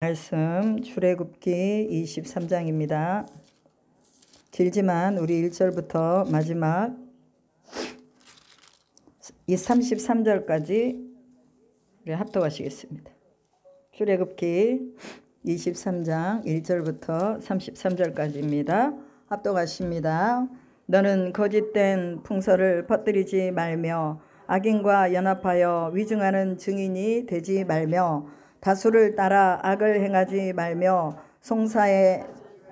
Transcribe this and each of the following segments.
말씀 출애굽기 23장입니다. 길지만 우리 1절부터 마지막 이 33절까지 합독하시겠습니다. 출애굽기 23장 1절부터 33절까지입니다. 합독하십니다. 너는 거짓된 풍설을 퍼뜨리지 말며 악인과 연합하여 위증하는 증인이 되지 말며 다수를 따라 악을 행하지 말며 송사의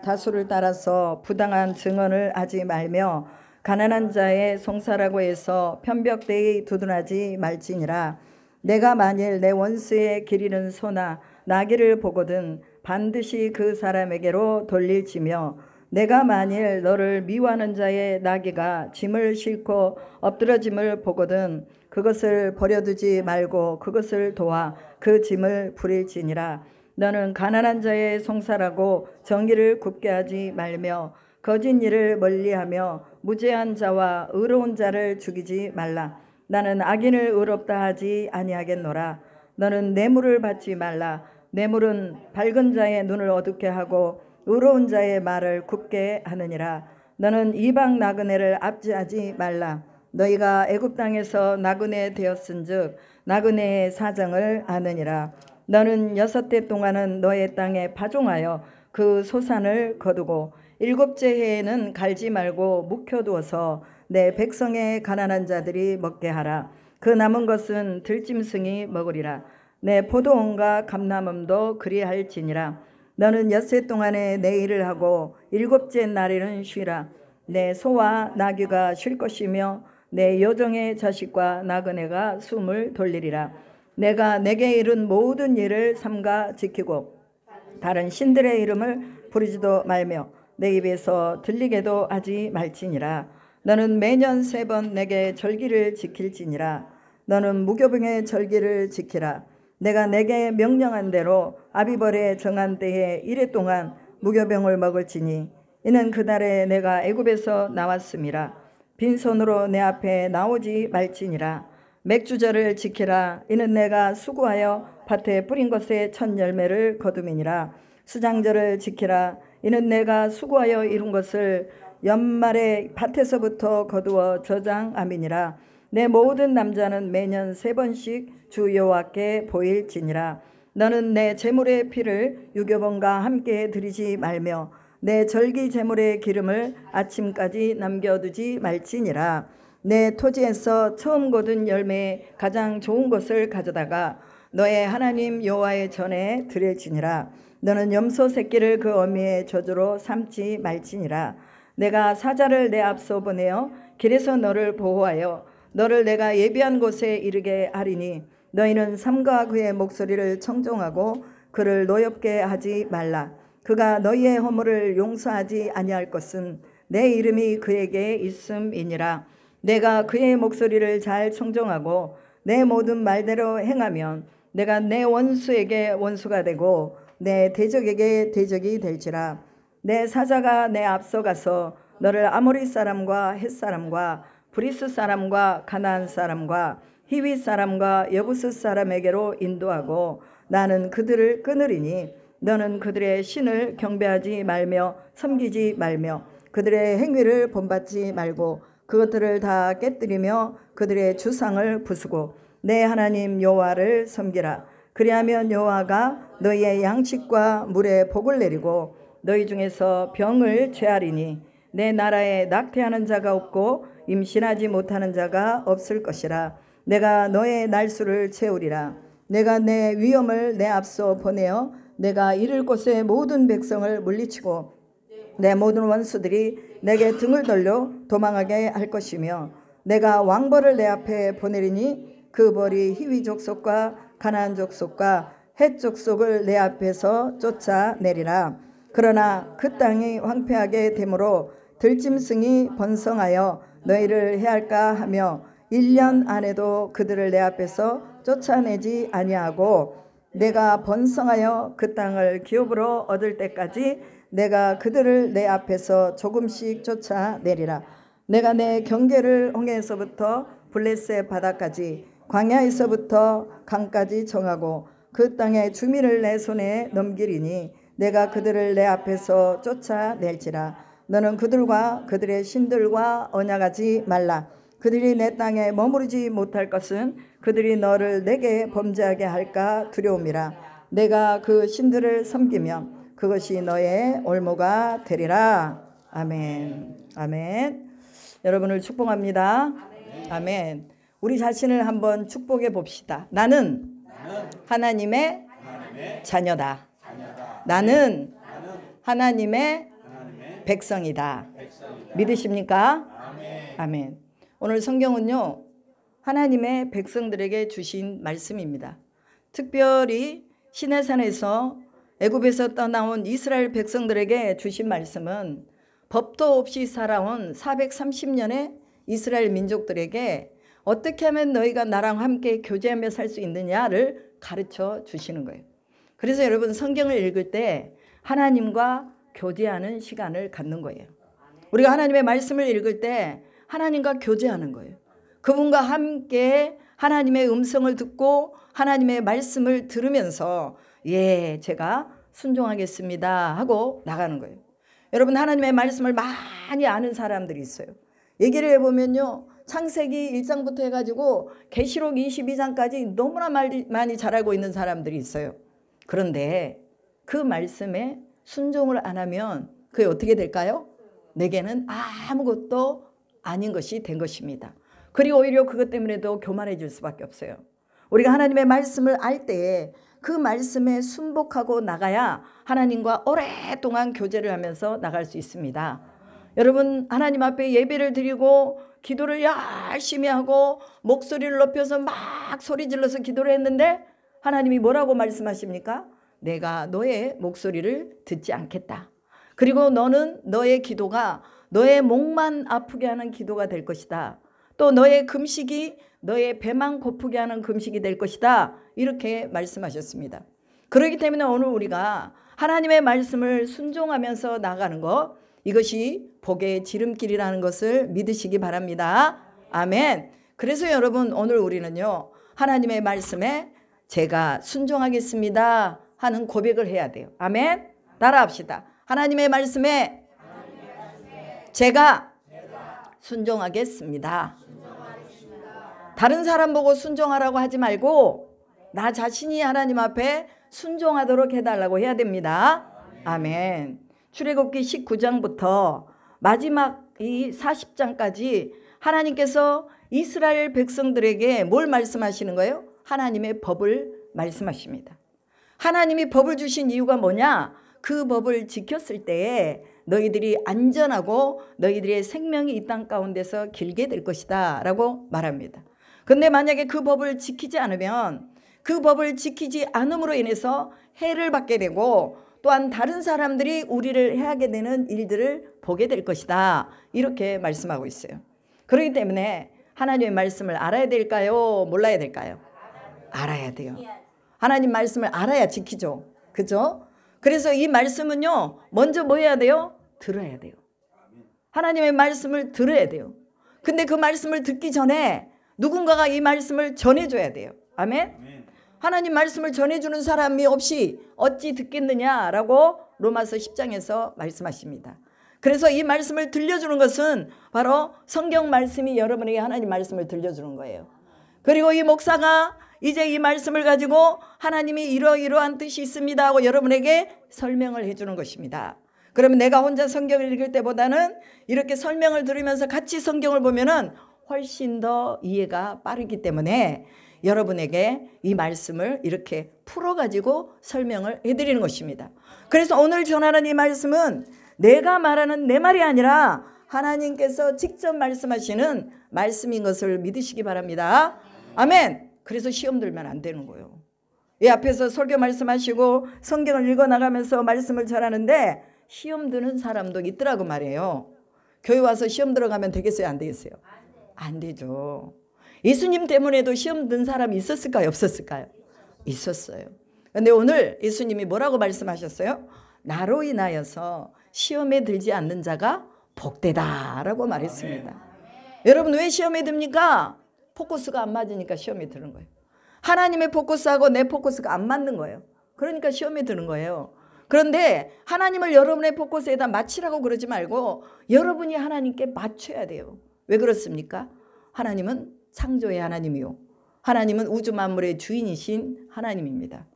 다수를 따라서 부당한 증언을 하지 말며 가난한 자의 송사라고 해서 편벽되이 두둔하지 말지니라. 내가 만일 내 원수의 기리는 소나 나귀를 보거든 반드시 그 사람에게로 돌릴지며 내가 만일 너를 미워하는 자의 나귀가 짐을 싣고 엎드러짐을 보거든 그것을 버려두지 말고 그것을 도와 그 짐을 부릴지니라. 너는 가난한 자의 송사라고 정의를 굽게 하지 말며 거짓 일을 멀리하며 무죄한 자와 의로운 자를 죽이지 말라. 나는 악인을 의롭다 하지 아니하겠노라. 너는 뇌물을 받지 말라. 뇌물은 밝은 자의 눈을 어둡게 하고 의로운 자의 말을 굽게 하느니라. 너는 이방 나그네를 압제하지 말라. 너희가 애굽 땅에서 나그네 되었은즉 나그네의 사정을 아느니라. 너는 6대 동안은 너의 땅에 파종하여 그 소산을 거두고 7째 해에는 갈지 말고 묵혀두어서 내 백성의 가난한 자들이 먹게 하라. 그 남은 것은 들짐승이 먹으리라. 내 포도원과 감람음도 그리할지니라. 너는 6해 동안에 내 일을 하고 7째 날에는 쉬라. 내 소와 나귀가 쉴 것이며 내 여종의 자식과 나그네가 숨을 돌리리라. 내가 내게 이른 모든 일을 삼가 지키고 다른 신들의 이름을 부르지도 말며 내 입에서 들리게도 하지 말지니라. 너는 매년 3번 내게 절기를 지킬지니라. 너는 무교병의 절기를 지키라. 내가 내게 명령한 대로 아비벌의 정한 때에 1해 동안 무교병을 먹을지니 이는 그날에 내가 애굽에서 나왔음이라. 빈손으로 내 앞에 나오지 말지니라. 맥주절을 지키라. 이는 내가 수고하여 밭에 뿌린 것의 첫 열매를 거둠이니라. 수장절을 지키라. 이는 내가 수고하여 이룬 것을 연말에 밭에서부터 거두어 저장함이니라. 내 모든 남자는 매년 3번씩 주 여호와께 보일지니라. 너는 내 제물의 피를 유교번과 함께 드리지 말며 내 절기 제물의 기름을 아침까지 남겨두지 말지니라. 내 토지에서 처음 거둔 열매의 가장 좋은 것을 가져다가 너의 하나님 여호와의 전에 드릴지니라. 너는 염소 새끼를 그 어미의 저주로 삼지 말지니라. 내가 사자를 내 앞서 보내어 길에서 너를 보호하여 너를 내가 예비한 곳에 이르게 하리니 너희는 삼가 그의 목소리를 청종하고 그를 노엽게 하지 말라. 그가 너희의 허물을 용서하지 아니할 것은 내 이름이 그에게 있음이니라. 내가 그의 목소리를 잘 청종하고 내 모든 말대로 행하면 내가 내 원수에게 원수가 되고 내 대적에게 대적이 될지라. 내 사자가 내 앞서 가서 너를 아모리 사람과 헷 사람과 브리스 사람과 가나안 사람과 히위 사람과 여부스 사람에게로 인도하고 나는 그들을 끊으리니 너는 그들의 신을 경배하지 말며 섬기지 말며 그들의 행위를 본받지 말고 그것들을 다 깨뜨리며 그들의 주상을 부수고 내 하나님 여호와를 섬기라. 그리하면 여호와가 너희의 양식과 물에 복을 내리고 너희 중에서 병을 죄하리니 내 나라에 낙태하는 자가 없고 임신하지 못하는 자가 없을 것이라. 내가 너의 날수를 채우리라. 내가 내 위엄을 내 앞서 보내어 내가 이를 곳의 모든 백성을 물리치고 내 모든 원수들이 내게 등을 돌려 도망하게 할 것이며 내가 왕벌을 내 앞에 보내리니 그 벌이 히위 족속과 가나안 족속과 헷 족속을 내 앞에서 쫓아내리라. 그러나 그 땅이 황폐하게 되므로 들짐승이 번성하여 너희를 해할까 하며 1년 안에도 그들을 내 앞에서 쫓아내지 아니하고 내가 번성하여 그 땅을 기업으로 얻을 때까지 내가 그들을 내 앞에서 조금씩 쫓아내리라. 내가 내 경계를 홍해에서부터 블레셋 바다까지 광야에서부터 강까지 정하고 그 땅의 주민을 내 손에 넘기리니 내가 그들을 내 앞에서 쫓아낼지라. 너는 그들과 그들의 신들과 언약하지 말라. 그들이 내 땅에 머무르지 못할 것은 그들이 너를 내게 범죄하게 할까 두려움이라. 내가 그 신들을 섬기면 그것이 너의 올무가 되리라. 아멘. 아멘. 여러분을 축복합니다. 아멘. 우리 자신을 한번 축복해 봅시다. 나는 하나님의 자녀다. 나는 하나님의 백성이다. 믿으십니까? 아멘. 오늘 성경은요, 하나님의 백성들에게 주신 말씀입니다. 특별히 시내산에서 애굽에서 떠나온 이스라엘 백성들에게 주신 말씀은 법도 없이 살아온 430년의 이스라엘 민족들에게 어떻게 하면 너희가 나랑 함께 교제하며 살 수 있느냐를 가르쳐 주시는 거예요. 그래서 여러분 성경을 읽을 때 하나님과 교제하는 시간을 갖는 거예요. 우리가 하나님의 말씀을 읽을 때 하나님과 교제하는 거예요. 그분과 함께 하나님의 음성을 듣고 하나님의 말씀을 들으면서 예, 제가 순종하겠습니다 하고 나가는 거예요. 여러분 하나님의 말씀을 많이 아는 사람들이 있어요. 얘기를 해보면요, 창세기 1장부터 해가지고 계시록 22장까지 너무나 많이 잘 알고 있는 사람들이 있어요. 그런데 그 말씀에 순종을 안 하면 그게 어떻게 될까요? 내게는 아무것도 아닌 것이 된 것입니다. 그리고 오히려 그것 때문에도 교만해질 수밖에 없어요. 우리가 하나님의 말씀을 알 때에 그 말씀에 순복하고 나가야 하나님과 오랫동안 교제를 하면서 나갈 수 있습니다. 여러분 하나님 앞에 예배를 드리고 기도를 열심히 하고 목소리를 높여서 막 소리 질러서 기도를 했는데 하나님이 뭐라고 말씀하십니까? 내가 너의 목소리를 듣지 않겠다. 그리고 너는 너의 기도가 너의 목만 아프게 하는 기도가 될 것이다. 또 너의 금식이 너의 배만 고프게 하는 금식이 될 것이다. 이렇게 말씀하셨습니다. 그렇기 때문에 오늘 우리가 하나님의 말씀을 순종하면서 나가는 것, 이것이 복의 지름길이라는 것을 믿으시기 바랍니다. 아멘. 그래서 여러분 오늘 우리는요, 하나님의 말씀에 제가 순종하겠습니다 하는 고백을 해야 돼요. 아멘. 따라합시다. 하나님의 말씀에 제가 순종하겠습니다. 다른 사람 보고 순종하라고 하지 말고 나 자신이 하나님 앞에 순종하도록 해달라고 해야 됩니다. 아멘. 출애굽기 19장부터 마지막 이 40장까지 하나님께서 이스라엘 백성들에게 뭘 말씀하시는 거예요? 하나님의 법을 말씀하십니다. 하나님이 법을 주신 이유가 뭐냐? 그 법을 지켰을 때에 너희들이 안전하고 너희들의 생명이 이 땅 가운데서 길게 될 것이다 라고 말합니다. 근데 만약에 그 법을 지키지 않으면 그 법을 지키지 않음으로 인해서 해를 받게 되고 또한 다른 사람들이 우리를 해하게 되는 일들을 보게 될 것이다. 이렇게 말씀하고 있어요. 그렇기 때문에 하나님의 말씀을 알아야 될까요? 몰라야 될까요? 알아야 돼요. 하나님 말씀을 알아야 지키죠. 그죠? 그래서 이 말씀은요, 먼저 뭐 해야 돼요? 들어야 돼요. 하나님의 말씀을 들어야 돼요. 근데 그 말씀을 듣기 전에 누군가가 이 말씀을 전해줘야 돼요. 아멘? 하나님 말씀을 전해주는 사람이 없이 어찌 듣겠느냐라고 로마서 10장에서 말씀하십니다. 그래서 이 말씀을 들려주는 것은 바로 성경 말씀이 여러분에게 하나님 말씀을 들려주는 거예요. 그리고 이 목사가 이제 이 말씀을 가지고 하나님이 이러이러한 뜻이 있습니다 하고 여러분에게 설명을 해주는 것입니다. 그러면 내가 혼자 성경을 읽을 때보다는 이렇게 설명을 들으면서 같이 성경을 보면은 훨씬 더 이해가 빠르기 때문에 여러분에게 이 말씀을 이렇게 풀어가지고 설명을 해드리는 것입니다. 그래서 오늘 전하는 이 말씀은 내가 말하는 내 말이 아니라 하나님께서 직접 말씀하시는 말씀인 것을 믿으시기 바랍니다. 아멘. 그래서 시험 들면 안 되는 거예요. 이 앞에서 설교 말씀하시고 성경을 읽어나가면서 말씀을 전하는데 시험 드는 사람도 있더라고 말이에요. 교회 와서 시험 들어가면 되겠어요? 안 되겠어요? 안 되죠. 예수님 때문에도 시험 든 사람이 있었을까요? 없었을까요? 있었어요. 그런데 오늘 예수님이 뭐라고 말씀하셨어요? 나로 인하여서 시험에 들지 않는 자가 복되다라고 말했습니다. 여러분 왜 시험에 듭니까? 포커스가 안 맞으니까 시험에 드는 거예요. 하나님의 포커스하고 내 포커스가 안 맞는 거예요. 그러니까 시험에 드는 거예요. 그런데 하나님을 여러분의 포커스에다 맞추라고 그러지 말고 여러분이 하나님께 맞춰야 돼요. 왜 그렇습니까? 하나님은 창조의 하나님이요, 하나님은 우주 만물의 주인이신 하나님입니다.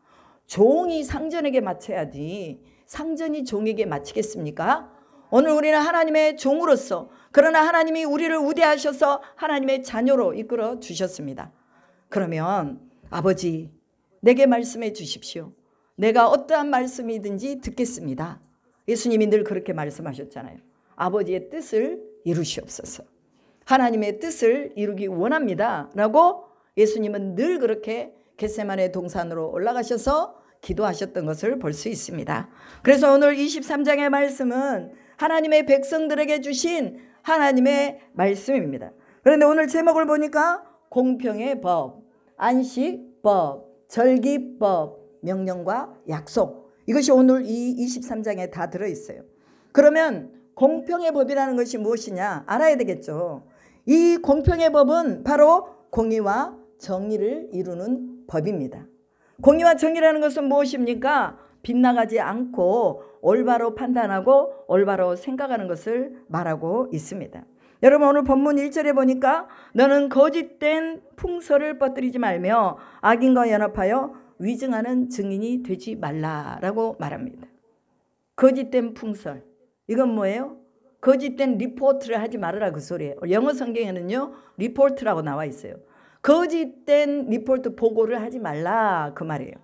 종이 상전에게 맞춰야지 상전이 종에게 맞추겠습니까? 오늘 우리는 하나님의 종으로서, 그러나 하나님이 우리를 우대하셔서 하나님의 자녀로 이끌어 주셨습니다. 그러면 아버지, 내게 말씀해 주십시오. 내가 어떠한 말씀이든지 듣겠습니다. 예수님이 늘 그렇게 말씀하셨잖아요. 아버지의 뜻을 이루시옵소서. 하나님의 뜻을 이루기 원합니다 라고 예수님은 늘 그렇게 겟세마네 동산으로 올라가셔서 기도하셨던 것을 볼 수 있습니다. 그래서 오늘 23장의 말씀은 하나님의 백성들에게 주신 하나님의 말씀입니다. 그런데 오늘 제목을 보니까 공평의 법, 안식법, 절기법, 명령과 약속, 이것이 오늘 이 23장에 다 들어있어요. 그러면 공평의 법이라는 것이 무엇이냐 알아야 되겠죠. 이 공평의 법은 바로 공의와 정의를 이루는 법입니다. 공의와 정의라는 것은 무엇입니까? 빗나가지 않고 올바로 판단하고 올바로 생각하는 것을 말하고 있습니다. 여러분, 오늘 본문 1절에 보니까 너는 거짓된 풍설을 퍼뜨리지 말며 악인과 연합하여 위증하는 증인이 되지 말라라고 말합니다. 거짓된 풍설, 이건 뭐예요? 거짓된 리포트를 하지 말아라, 그 소리예요. 영어 성경에는요 리포트라고 나와 있어요. 거짓된 리포트 보고를 하지 말라, 그 말이에요.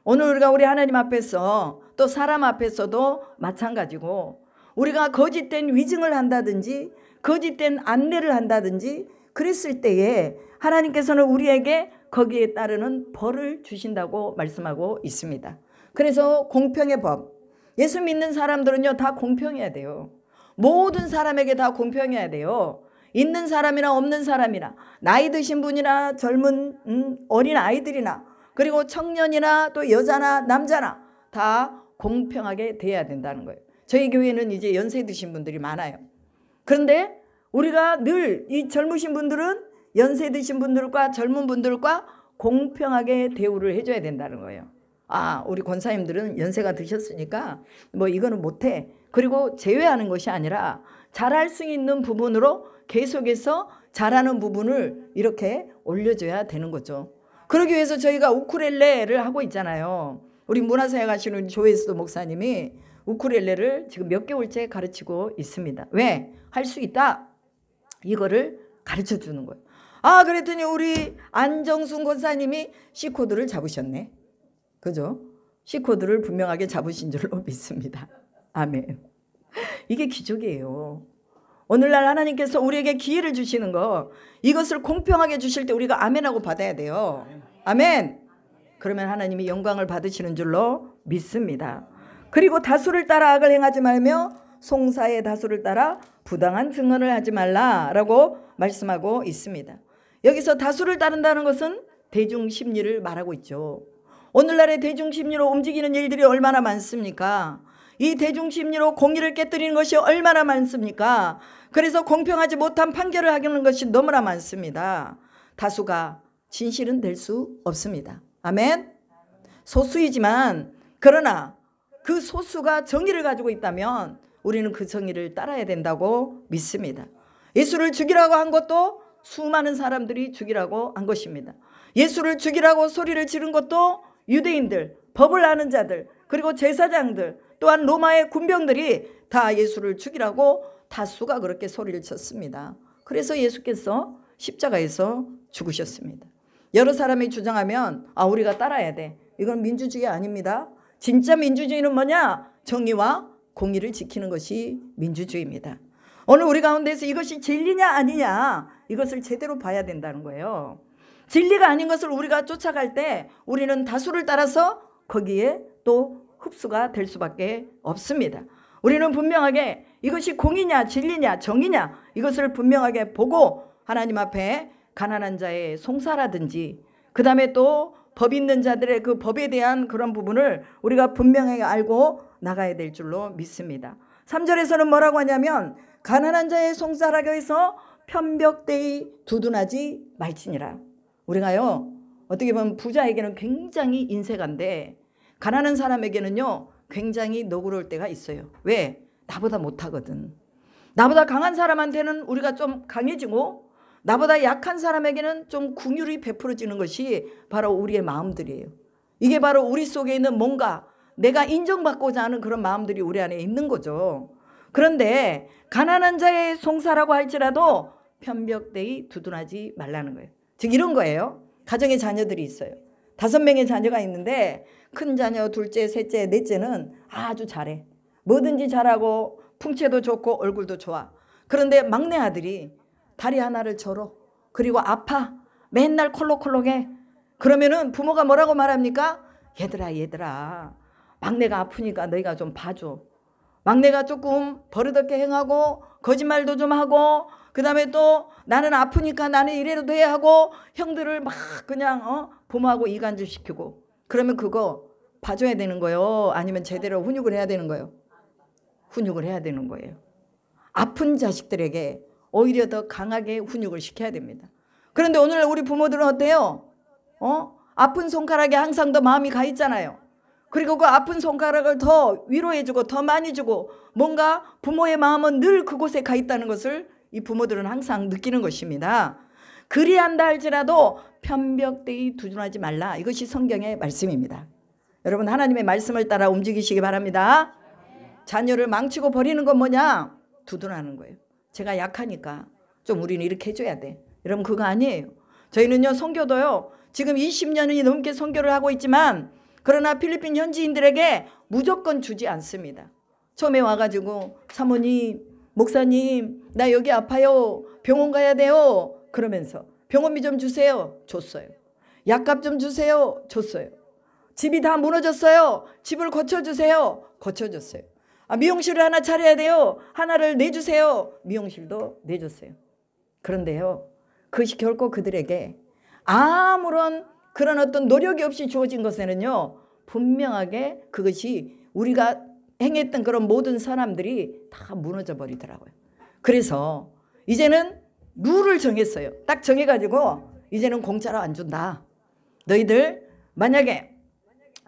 오늘 우리가 우리 하나님 앞에서 또 사람 앞에서도 마찬가지고, 우리가 거짓된 위증을 한다든지 거짓된 안내를 한다든지 그랬을 때에 하나님께서는 우리에게 거기에 따르는 벌을 주신다고 말씀하고 있습니다. 그래서 공평의 법, 예수 믿는 사람들은요 다 공평해야 돼요. 모든 사람에게 다 공평해야 돼요. 있는 사람이나 없는 사람이나, 나이 드신 분이나 젊은 어린 아이들이나, 그리고 청년이나 또 여자나 남자나 다 공평하게 돼야 된다는 거예요. 저희 교회는 이제 연세 드신 분들이 많아요. 그런데 우리가 늘 이 젊으신 분들은 연세 드신 분들과 젊은 분들과 공평하게 대우를 해줘야 된다는 거예요. 아, 우리 권사님들은 연세가 드셨으니까 뭐 이거는 못해, 그리고 제외하는 것이 아니라 잘할 수 있는 부분으로 계속해서 잘하는 부분을 이렇게 올려줘야 되는 거죠. 그러기 위해서 저희가 우쿨렐레를 하고 있잖아요. 우리 문화사에 가시는 조회수도 목사님이 우쿨렐레를 지금 몇 개월째 가르치고 있습니다. 왜? 할 수 있다, 이거를 가르쳐 주는 거예요. 아, 그랬더니 우리 안정순 권사님이 C코드를 잡으셨네. 그죠? C코드를 분명하게 잡으신 줄로 믿습니다. 아멘. 이게 기적이에요. 오늘날 하나님께서 우리에게 기회를 주시는 거, 이것을 공평하게 주실 때 우리가 아멘하고 받아야 돼요. 아멘. 그러면 하나님이 영광을 받으시는 줄로 믿습니다. 그리고 다수를 따라 악을 행하지 말며 송사의 다수를 따라 부당한 증언을 하지 말라라고 말씀하고 있습니다. 여기서 다수를 따른다는 것은 대중심리를 말하고 있죠. 오늘날의 대중심리로 움직이는 일들이 얼마나 많습니까? 이 대중심리로 공의를 깨뜨리는 것이 얼마나 많습니까? 그래서 공평하지 못한 판결을 하는 것이 너무나 많습니다. 다수가 진실은 될 수 없습니다. 아멘. 소수이지만, 그러나 그 소수가 정의를 가지고 있다면 우리는 그 정의를 따라야 된다고 믿습니다. 예수를 죽이라고 한 것도 수많은 사람들이 죽이라고 한 것입니다. 예수를 죽이라고 소리를 지른 것도 유대인들, 법을 아는 자들, 그리고 제사장들, 또한 로마의 군병들이 다 예수를 죽이라고 다수가 그렇게 소리를 쳤습니다. 그래서 예수께서 십자가에서 죽으셨습니다. 여러 사람이 주장하면 우리가 따라야 돼, 이건 민주주의 아닙니다. 진짜 민주주의는 뭐냐? 정의와 공의를 지키는 것이 민주주의입니다. 오늘 우리 가운데서 이것이 진리냐 아니냐, 이것을 제대로 봐야 된다는 거예요. 진리가 아닌 것을 우리가 쫓아갈 때 우리는 다수를 따라서 거기에 또 흡수가 될 수밖에 없습니다. 우리는 분명하게 이것이 공의냐 진리냐 정의냐, 이것을 분명하게 보고 하나님 앞에 가난한 자의 송사라든지, 그 다음에 또 법 있는 자들의 그 법에 대한 그런 부분을 우리가 분명하게 알고 나가야 될 줄로 믿습니다. 3절에서는 뭐라고 하냐면, 가난한 자의 송사라고 해서 편벽되이 두둔하지 말지니라. 우리가요 어떻게 보면 부자에게는 굉장히 인색한데 가난한 사람에게는요 굉장히 너그러울 때가 있어요. 왜? 나보다 못하거든. 나보다 강한 사람한테는 우리가 좀 강해지고 나보다 약한 사람에게는 좀 긍휼이 베풀어지는 것이 바로 우리의 마음들이에요. 이게 바로 우리 속에 있는 뭔가 내가 인정받고자 하는 그런 마음들이 우리 안에 있는 거죠. 그런데 가난한 자의 송사라고 할지라도 편벽되이 두둔하지 말라는 거예요. 즉 이런 거예요. 가정에 자녀들이 있어요. 5명의 자녀가 있는데 큰 자녀, 둘째, 셋째, 넷째는 아주 잘해. 뭐든지 잘하고 풍채도 좋고 얼굴도 좋아. 그런데 막내 아들이 다리 하나를 절어. 그리고 아파. 맨날 콜록콜록해. 그러면은 부모가 뭐라고 말합니까? 얘들아 막내가 아프니까 너희가 좀 봐줘. 막내가 조금 버릇없게 행하고 거짓말도 좀 하고 그 다음에 또 나는 아프니까 나는 이래도 해야 하고 형들을 막 그냥 부모하고 이간질 시키고 그러면 그거 봐줘야 되는 거예요? 아니면 제대로 훈육을 해야 되는 거예요? 훈육을 해야 되는 거예요. 아픈 자식들에게 오히려 더 강하게 훈육을 시켜야 됩니다. 그런데 오늘 우리 부모들은 어때요? 아픈 손가락에 항상 더 마음이 가 있잖아요. 그리고 그 아픈 손가락을 더 위로해주고 더 많이 주고 뭔가 부모의 마음은 늘 그곳에 가 있다는 것을 이 부모들은 항상 느끼는 것입니다. 그리한다 할지라도 편벽되이 두둔하지 말라. 이것이 성경의 말씀입니다. 여러분 하나님의 말씀을 따라 움직이시기 바랍니다. 자녀를 망치고 버리는 건 뭐냐? 두둔하는 거예요. 제가 약하니까 좀 우리는 이렇게 해줘야 돼. 여러분 그거 아니에요. 저희는요 선교도요 지금 20년이 넘게 선교를 하고 있지만 그러나 필리핀 현지인들에게 무조건 주지 않습니다. 처음에 와가지고 사모님, 목사님 나 여기 아파요. 병원 가야 돼요. 그러면서 병원비 좀 주세요. 줬어요. 약값 좀 주세요. 줬어요. 집이 다 무너졌어요. 집을 고쳐주세요. 고쳐줬어요. 미용실을 하나 차려야 돼요. 하나를 내주세요. 미용실도 내줬어요. 그런데요 그것이 결코 그들에게 아무런 그런 어떤 노력이 없이 주어진 것에는요 분명하게 그것이 우리가 행했던 그런 모든 사람들이 다 무너져 버리더라고요. 그래서 이제는 룰을 정했어요. 딱 정해가지고 이제는 공짜로 안 준다. 너희들 만약에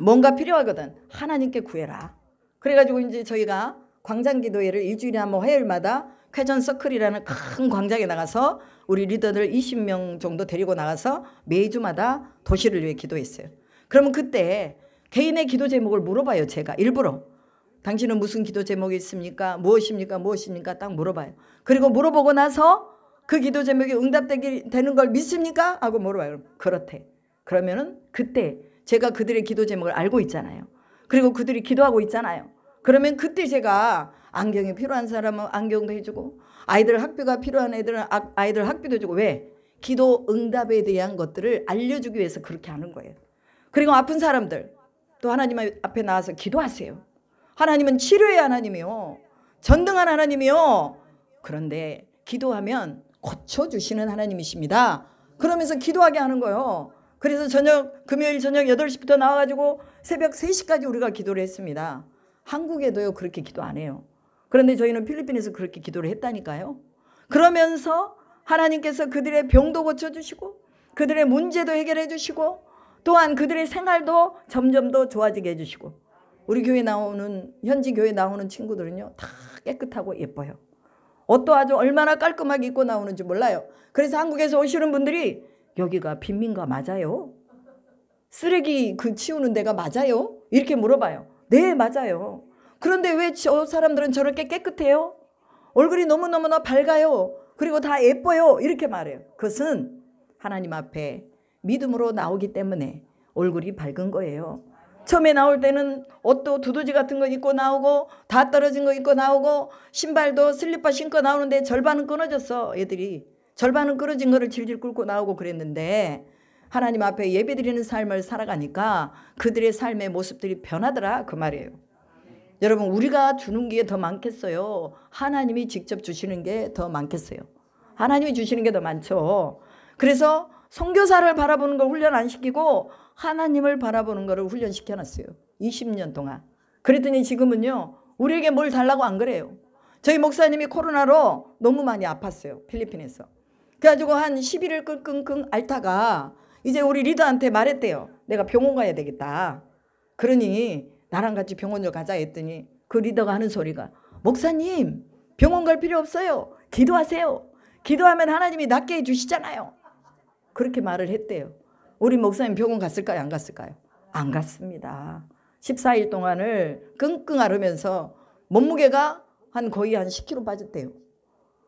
뭔가 필요하거든 하나님께 구해라. 그래가지고 이제 저희가 광장기도회를 일주일에 한 번 화요일마다 쾌전 서클이라는 큰 광장에 나가서 우리 리더들 20명 정도 데리고 나가서 매주마다 도시를 위해 기도했어요. 그러면 그때 개인의 기도 제목을 물어봐요. 제가 일부러. 당신은 무슨 기도 제목이 있습니까? 무엇입니까? 무엇입니까? 딱 물어봐요. 그리고 물어보고 나서 그 기도 제목이 응답되는 걸 믿습니까? 하고 물어봐요. 그렇대. 그러면은 그때 제가 그들의 기도 제목을 알고 있잖아요. 그리고 그들이 기도하고 있잖아요. 그러면 그때 제가 안경이 필요한 사람은 안경도 해주고 아이들 학비가 필요한 애들은 아이들 학비도 해주고 왜? 기도 응답에 대한 것들을 알려주기 위해서 그렇게 하는 거예요. 그리고 아픈 사람들 또 하나님 앞에 나와서 기도하세요. 하나님은 치료의 하나님이요. 전능한 하나님이요. 그런데 기도하면 고쳐주시는 하나님이십니다. 그러면서 기도하게 하는 거예요. 그래서 금요일 저녁 8시부터 나와가지고 새벽 3시까지 우리가 기도를 했습니다. 한국에도요 그렇게 기도 안 해요. 그런데 저희는 필리핀에서 그렇게 기도를 했다니까요. 그러면서 하나님께서 그들의 병도 고쳐주시고 그들의 문제도 해결해 주시고 또한 그들의 생활도 점점 더 좋아지게 해주시고 우리 교회 나오는 현지 교회 나오는 친구들은요 다 깨끗하고 예뻐요. 옷도 아주 얼마나 깔끔하게 입고 나오는지 몰라요. 그래서 한국에서 오시는 분들이 여기가 빈민가 맞아요? 쓰레기 치우는 데가 맞아요? 이렇게 물어봐요. 네 맞아요. 그런데 왜 저 사람들은 저렇게 깨끗해요? 얼굴이 너무너무나 밝아요. 그리고 다 예뻐요. 이렇게 말해요. 그것은 하나님 앞에 믿음으로 나오기 때문에 얼굴이 밝은 거예요. 처음에 나올 때는 옷도 두더지 같은 거 입고 나오고 다 떨어진 거 입고 나오고 신발도 슬리퍼 신고 나오는데 절반은 끊어졌어. 애들이 절반은 끊어진 거를 질질 끌고 나오고 그랬는데 하나님 앞에 예배드리는 삶을 살아가니까 그들의 삶의 모습들이 변하더라 그 말이에요. 여러분 우리가 주는 게 더 많겠어요? 하나님이 직접 주시는 게 더 많겠어요? 하나님이 주시는 게 더 많죠. 그래서 선교사를 바라보는 걸 훈련 안 시키고 하나님을 바라보는 거를 훈련시켜놨어요. 20년 동안. 그랬더니 지금은요 우리에게 뭘 달라고 안 그래요. 저희 목사님이 코로나로 너무 많이 아팠어요. 필리핀에서. 그래가지고 한 11일 끙끙끙 앓다가 이제 우리 리더한테 말했대요. 내가 병원 가야 되겠다. 그러니 나랑 같이 병원을 가자 했더니 그 리더가 하는 소리가, 목사님 병원 갈 필요 없어요. 기도하세요. 기도하면 하나님이 낫게 해주시잖아요. 그렇게 말을 했대요. 우리 목사님 병원 갔을까요? 안 갔을까요? 안 갔습니다. 14일 동안을 끙끙 앓으면서 몸무게가 거의 한 10kg 빠졌대요.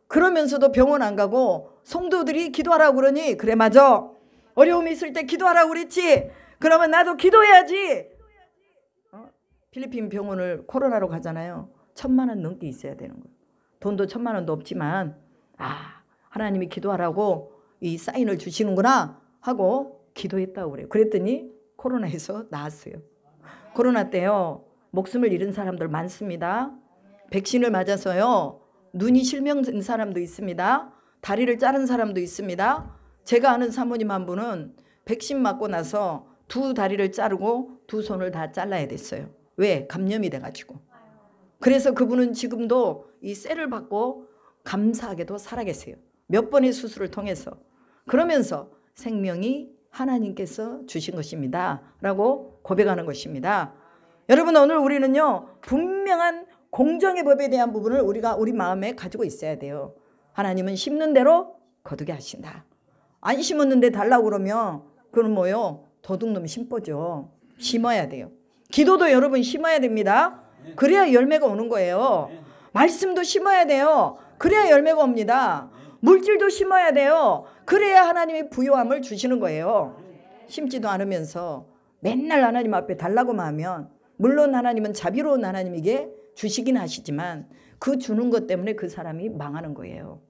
그러면서도 병원 안 가고 성도들이 기도하라고 그러니, 그래 맞아, 어려움이 있을 때 기도하라고 그랬지, 그러면 나도 기도해야지. 필리핀 병원을 코로나로 가잖아요. 1,000만 원 넘게 있어야 되는 거예요. 돈도 1,000만 원도 없지만 하나님이 기도하라고 이 사인을 주시는구나 하고 기도했다고 그래요. 그랬더니 코로나에서 나았어요. 코로나 때요 목숨을 잃은 사람들 많습니다. 백신을 맞아서요 눈이 실명된 사람도 있습니다. 다리를 자른 사람도 있습니다. 제가 아는 사모님 한 분은 백신 맞고 나서 2 다리를 자르고 2 손을 다 잘라야 됐어요. 왜? 감염이 돼가지고. 그래서 그분은 지금도 이 셀을 받고 감사하게도 살아계세요. 몇 번의 수술을 통해서. 그러면서 생명이 하나님께서 주신 것입니다 라고 고백하는 것입니다. 여러분, 오늘 우리는요 분명한 공정의 법에 대한 부분을 우리가 우리 마음에 가지고 있어야 돼요. 하나님은 심는 대로 거두게 하신다. 안 심었는데 달라고 그러면 그건 뭐요? 도둑놈 심보죠. 심어야 돼요. 기도도 여러분 심어야 됩니다. 그래야 열매가 오는 거예요. 말씀도 심어야 돼요. 그래야 열매가 옵니다. 물질도 심어야 돼요. 그래야 하나님이 부요함을 주시는 거예요. 심지도 않으면서 맨날 하나님 앞에 달라고만 하면, 물론 하나님은 자비로운 하나님에게 주시긴 하시지만 그 주는 것 때문에 그 사람이 망하는 거예요.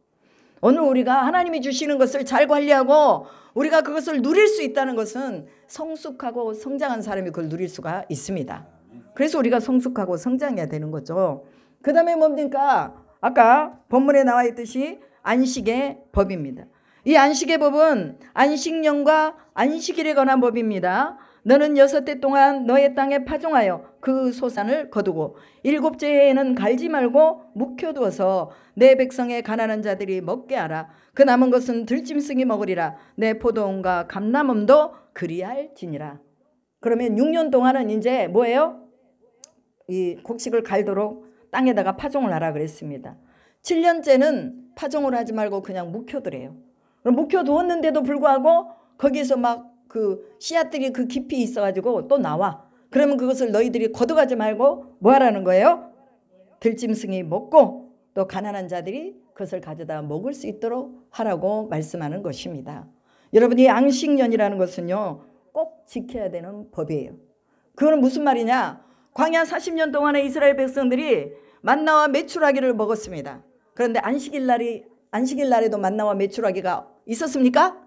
오늘 우리가 하나님이 주시는 것을 잘 관리하고 우리가 그것을 누릴 수 있다는 것은 성숙하고 성장한 사람이 그걸 누릴 수가 있습니다. 그래서 우리가 성숙하고 성장해야 되는 거죠. 그 다음에 뭡니까? 아까 본문에 나와 있듯이 안식의 법입니다. 이 안식의 법은 안식년과 안식일에 관한 법입니다. 너는 6해 동안 너의 땅에 파종하여 그 소산을 거두고 7째 해에는 갈지 말고 묵혀두어서 내 백성의 가난한 자들이 먹게 하라. 그 남은 것은 들짐승이 먹으리라. 내 포도원과 감람음도 그리할지니라. 그러면 6년 동안은 이제 뭐예요? 이 곡식을 갈도록 땅에다가 파종을 하라 그랬습니다. 7년째는 파종을 하지 말고 그냥 묵혀두래요. 그럼 묵혀두었는데도 불구하고 거기에서 막 그 씨앗들이 그 깊이 있어가지고 또 나와. 그러면 그것을 너희들이 걷어가지 말고 뭐 하라는 거예요? 들짐승이 먹고 또 가난한 자들이 그것을 가져다 먹을 수 있도록 하라고 말씀하는 것입니다. 여러분, 이 안식년이라는 것은요 꼭 지켜야 되는 법이에요. 그거는 무슨 말이냐? 광야 40년 동안의 이스라엘 백성들이 만나와 메추라기를 먹었습니다. 그런데 안식일 날에도 만나와 메추라기가 있었습니까?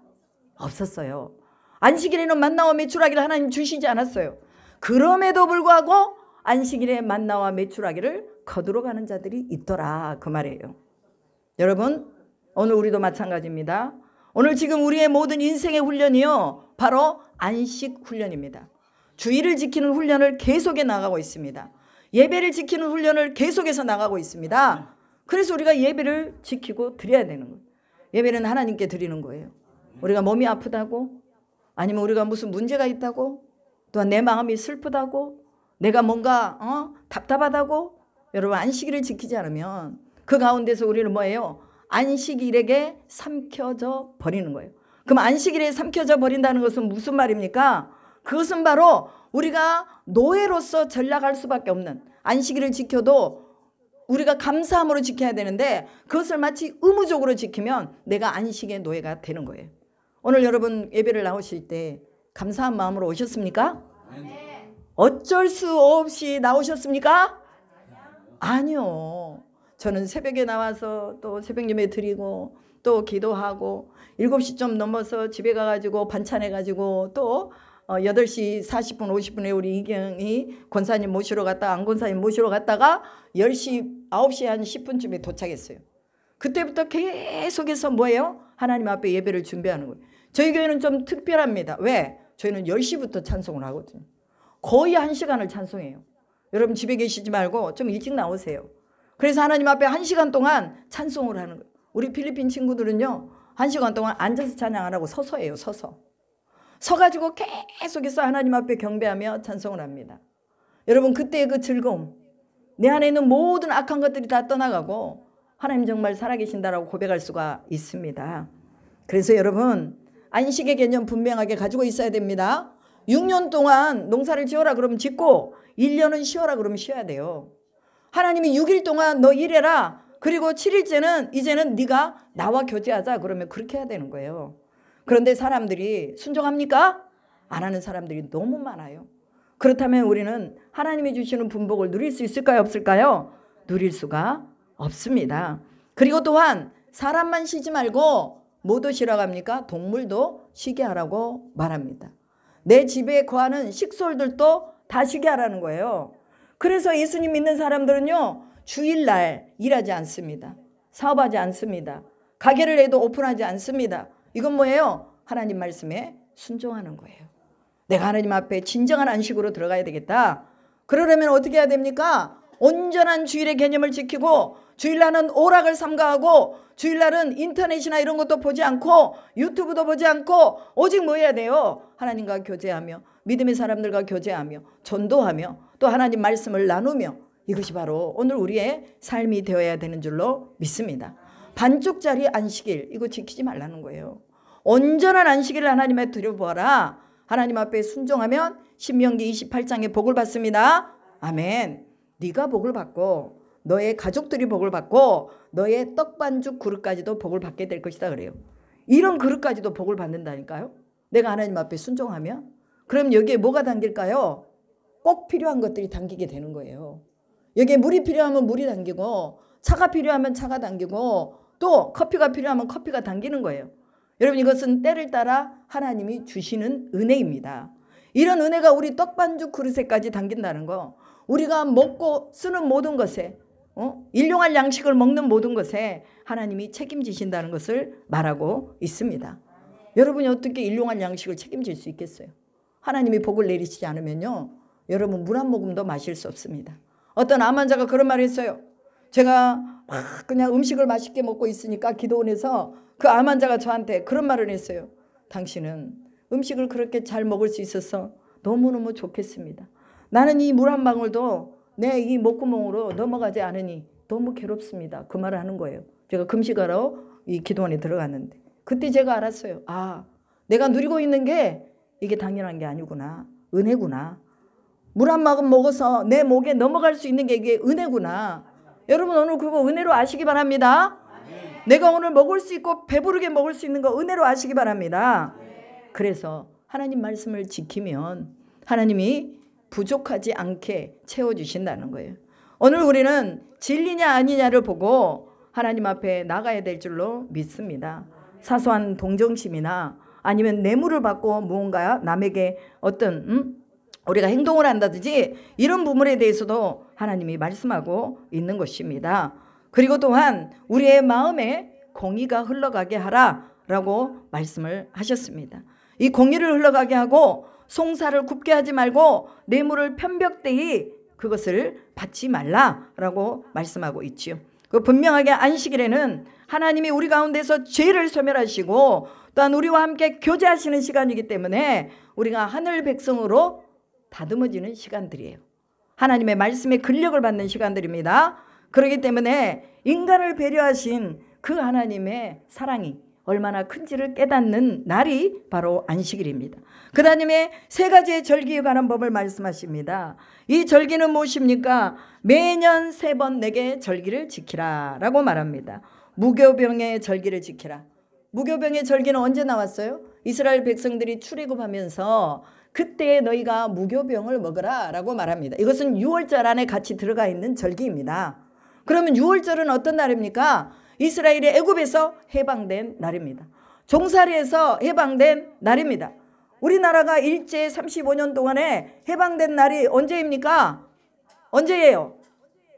없었어요. 안식일에는 만나와 메추라기를 하나님 주시지 않았어요. 그럼에도 불구하고 안식일에 만나와 메추라기를 거두러 가는 자들이 있더라, 그 말이에요. 여러분, 오늘 우리도 마찬가지입니다. 오늘 지금 우리의 모든 인생의 훈련이요 바로 안식 훈련입니다. 주일을 지키는 훈련을 계속해 나가고 있습니다. 예배를 지키는 훈련을 계속해서 나가고 있습니다. 그래서 우리가 예배를 지키고 드려야 되는 거예요. 예배는 하나님께 드리는 거예요. 우리가 몸이 아프다고, 아니면 우리가 무슨 문제가 있다고, 또한 내 마음이 슬프다고, 내가 뭔가 답답하다고, 여러분 안식일을 지키지 않으면 그 가운데서 우리는 뭐예요? 안식일에게 삼켜져 버리는 거예요. 그럼 안식일에 삼켜져 버린다는 것은 무슨 말입니까? 그것은 바로 우리가 노예로서 전락할 수밖에 없는, 안식일을 지켜도 우리가 감사함으로 지켜야 되는데 그것을 마치 의무적으로 지키면 내가 안식의 노예가 되는 거예요. 오늘 여러분 예배를 나오실 때 감사한 마음으로 오셨습니까? 네. 어쩔 수 없이 나오셨습니까? 아니요. 저는 새벽에 나와서 또 새벽 예배 드리고 또 기도하고 7시 좀 넘어서 집에 가가지고 반찬해가지고 또 8시 40분 50분에 우리 이경이 권사님 모시러 갔다가 안 권사님 모시러 갔다가 10시 9시 한 10분쯤에 도착했어요. 그때부터 계속해서 뭐예요? 하나님 앞에 예배를 준비하는 거예요. 저희 교회는 좀 특별합니다. 왜? 저희는 10시부터 찬송을 하거든요. 거의 1시간을 찬송해요. 여러분 집에 계시지 말고 좀 일찍 나오세요. 그래서 하나님 앞에 1시간 동안 찬송을 하는 거예요. 우리 필리핀 친구들은요 1시간 동안 앉아서 찬양 안 하고 서서 해요. 서서 서가지고 계속해서 하나님 앞에 경배하며 찬송을 합니다. 여러분 그때의 그 즐거움, 내 안에 있는 모든 악한 것들이 다 떠나가고 하나님 정말 살아계신다라고 고백할 수가 있습니다. 그래서 여러분 안식의 개념 분명하게 가지고 있어야 됩니다. 6년 동안 농사를 지어라 그러면 짓고 1년은 쉬어라 그러면 쉬어야 돼요. 하나님이 6일 동안 너 일해라, 그리고 7일째는 이제는 네가 나와 교제하자 그러면 그렇게 해야 되는 거예요. 그런데 사람들이 순종합니까? 안 하는 사람들이 너무 많아요. 그렇다면 우리는 하나님이 주시는 분복을 누릴 수 있을까요? 없을까요? 누릴 수가 없습니다. 그리고 또한 사람만 쉬지 말고 뭐도 쉬라고 합니까? 동물도 쉬게 하라고 말합니다. 내 집에 거하는 식솔들도 다 쉬게 하라는 거예요. 그래서 예수님 믿는 사람들은요, 주일날 일하지 않습니다. 사업하지 않습니다. 가게를 해도 오픈하지 않습니다. 이건 뭐예요? 하나님 말씀에 순종하는 거예요. 내가 하나님 앞에 진정한 안식으로 들어가야 되겠다. 그러려면 어떻게 해야 됩니까? 온전한 주일의 개념을 지키고 주일날은 오락을 삼가하고 주일날은 인터넷이나 이런 것도 보지 않고 유튜브도 보지 않고 오직 뭐 해야 돼요? 하나님과 교제하며 믿음의 사람들과 교제하며 전도하며 또 하나님 말씀을 나누며, 이것이 바로 오늘 우리의 삶이 되어야 되는 줄로 믿습니다. 반쪽짜리 안식일 이거 지키지 말라는 거예요. 온전한 안식일을 하나님에 드려보아라. 하나님 앞에 순종하면 신명기 28장에 복을 받습니다. 아멘. 네가 복을 받고 너의 가족들이 복을 받고 너의 떡반죽 그릇까지도 복을 받게 될 것이다 그래요. 이런 그릇까지도 복을 받는다니까요. 내가 하나님 앞에 순종하면. 그럼 여기에 뭐가 담길까요? 꼭 필요한 것들이 담기게 되는 거예요. 여기에 물이 필요하면 물이 담기고 차가 필요하면 차가 담기고 또 커피가 필요하면 커피가 담기는 거예요. 여러분 이것은 때를 따라 하나님이 주시는 은혜입니다. 이런 은혜가 우리 떡반죽 그릇에까지 담긴다는 거, 우리가 먹고 쓰는 모든 것에 일용할 양식을 먹는 모든 것에 하나님이 책임지신다는 것을 말하고 있습니다. 여러분이 어떻게 일용할 양식을 책임질 수 있겠어요? 하나님이 복을 내리시지 않으면요, 여러분 물 한 모금도 마실 수 없습니다. 어떤 암 환자가 그런 말을 했어요. 제가 막 그냥 음식을 맛있게 먹고 있으니까 기도원에서 그 암 환자가 저한테 그런 말을 했어요. 당신은 음식을 그렇게 잘 먹을 수 있어서 너무너무 좋겠습니다. 나는 이 물 한 방울도 내 이 목구멍으로 넘어가지 않으니 너무 괴롭습니다. 그 말을 하는 거예요. 제가 금식하러 이 기도원에 들어갔는데 그때 제가 알았어요. 아, 내가 누리고 있는 게 이게 당연한 게 아니구나. 은혜구나. 물 한 모금 먹어서 내 목에 넘어갈 수 있는 게 이게 은혜구나. 여러분 오늘 그거 은혜로 아시기 바랍니다. 내가 오늘 먹을 수 있고 배부르게 먹을 수 있는 거 은혜로 아시기 바랍니다. 그래서 하나님 말씀을 지키면 하나님이 부족하지 않게 채워주신다는 거예요. 오늘 우리는 진리냐 아니냐를 보고 하나님 앞에 나가야 될 줄로 믿습니다. 사소한 동정심이나 아니면 뇌물을 받고 무언가 남에게 어떤 우리가 행동을 한다든지 이런 부분에 대해서도 하나님이 말씀하고 있는 것입니다. 그리고 또한 우리의 마음에 공의가 흘러가게 하라라고 말씀을 하셨습니다. 이 공의를 흘러가게 하고 송사를 굽게 하지 말고 뇌물을 편벽되이 그것을 받지 말라라고 말씀하고 있지요. 그 분명하게 안식일에는 하나님이 우리 가운데서 죄를 소멸하시고 또한 우리와 함께 교제하시는 시간이기 때문에 우리가 하늘 백성으로 다듬어지는 시간들이에요. 하나님의 말씀에 근력을 받는 시간들입니다. 그렇기 때문에 인간을 배려하신 그 하나님의 사랑이 얼마나 큰지를 깨닫는 날이 바로 안식일입니다. 그 다음에 세 가지의 절기에 관한 법을 말씀하십니다. 이 절기는 무엇입니까? 매년 3번 내게 절기를 지키라 라고 말합니다. 무교병의 절기를 지키라. 무교병의 절기는 언제 나왔어요? 이스라엘 백성들이 출애굽하면서 그때 너희가 무교병을 먹으라 라고 말합니다. 이것은 6월절 안에 같이 들어가 있는 절기입니다. 그러면 6월절은 어떤 날입니까? 이스라엘이 애굽에서 해방된 날입니다. 종살이에서 해방된 날입니다. 우리나라가 일제 35년 동안에 해방된 날이 언제입니까? 언제예요?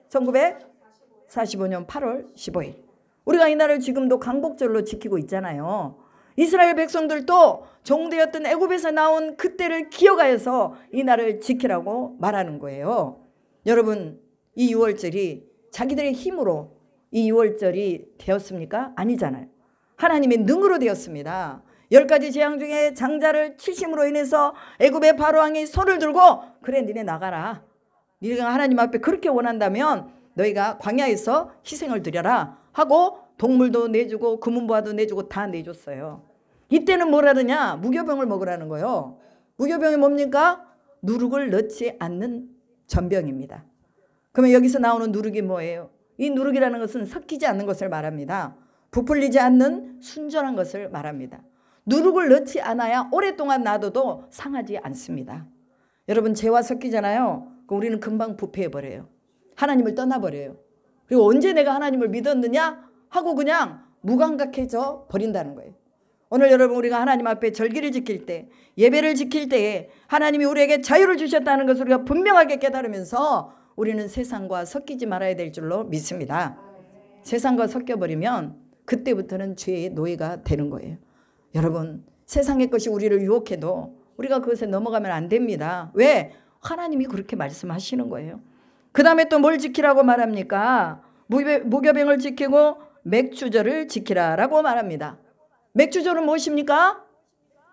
1945년 8월 15일. 우리가 이 날을 지금도 강복절로 지키고 있잖아요. 이스라엘 백성들도 종되었던 애굽에서 나온 그때를 기억하여서 이 날을 지키라고 말하는 거예요. 여러분, 이 6월절이 자기들의 힘으로 이 6월절이 되었습니까? 아니잖아요. 하나님의 능으로 되었습니다. 10가지 재앙 중에 장자를 치심으로 인해서 애굽의 바로왕이 손을 들고 그래 니네 나가라. 네가 하나님 앞에 그렇게 원한다면 너희가 광야에서 희생을 드려라 하고 동물도 내주고 금은보화도 내주고 다 내줬어요. 이때는 뭐라느냐? 무교병을 먹으라는 거예요. 무교병이 뭡니까? 누룩을 넣지 않는 전병입니다. 그러면 여기서 나오는 누룩이 뭐예요? 이 누룩이라는 것은 섞이지 않는 것을 말합니다. 부풀리지 않는 순전한 것을 말합니다. 누룩을 넣지 않아야 오랫동안 놔둬도 상하지 않습니다. 여러분 죄와 섞이잖아요. 우리는 금방 부패해버려요. 하나님을 떠나버려요. 그리고 언제 내가 하나님을 믿었느냐 하고 그냥 무감각해져 버린다는 거예요. 오늘 여러분 우리가 하나님 앞에 절기를 지킬 때, 예배를 지킬 때에 하나님이 우리에게 자유를 주셨다는 것을 우리가 분명하게 깨달으면서 우리는 세상과 섞이지 말아야 될 줄로 믿습니다. 세상과 섞여버리면 그때부터는 죄의 노예가 되는 거예요. 여러분 세상의 것이 우리를 유혹해도 우리가 그것에 넘어가면 안 됩니다. 왜? 하나님이 그렇게 말씀하시는 거예요. 그 다음에 또 뭘 지키라고 말합니까? 무교병을 지키고 맥주절을 지키라 라고 말합니다. 맥주절은 무엇입니까?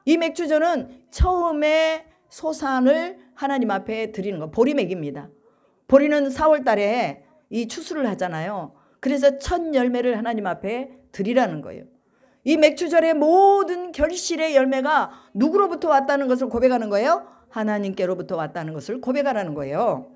이 맥주절은 처음에 소산을 하나님 앞에 드리는 거, 보리맥입니다. 보리는 4월 달에 이 추수를 하잖아요. 그래서 첫 열매를 하나님 앞에 드리라는 거예요. 이 맥주절의 모든 결실의 열매가 누구로부터 왔다는 것을 고백하는 거예요? 하나님께로부터 왔다는 것을 고백하라는 거예요.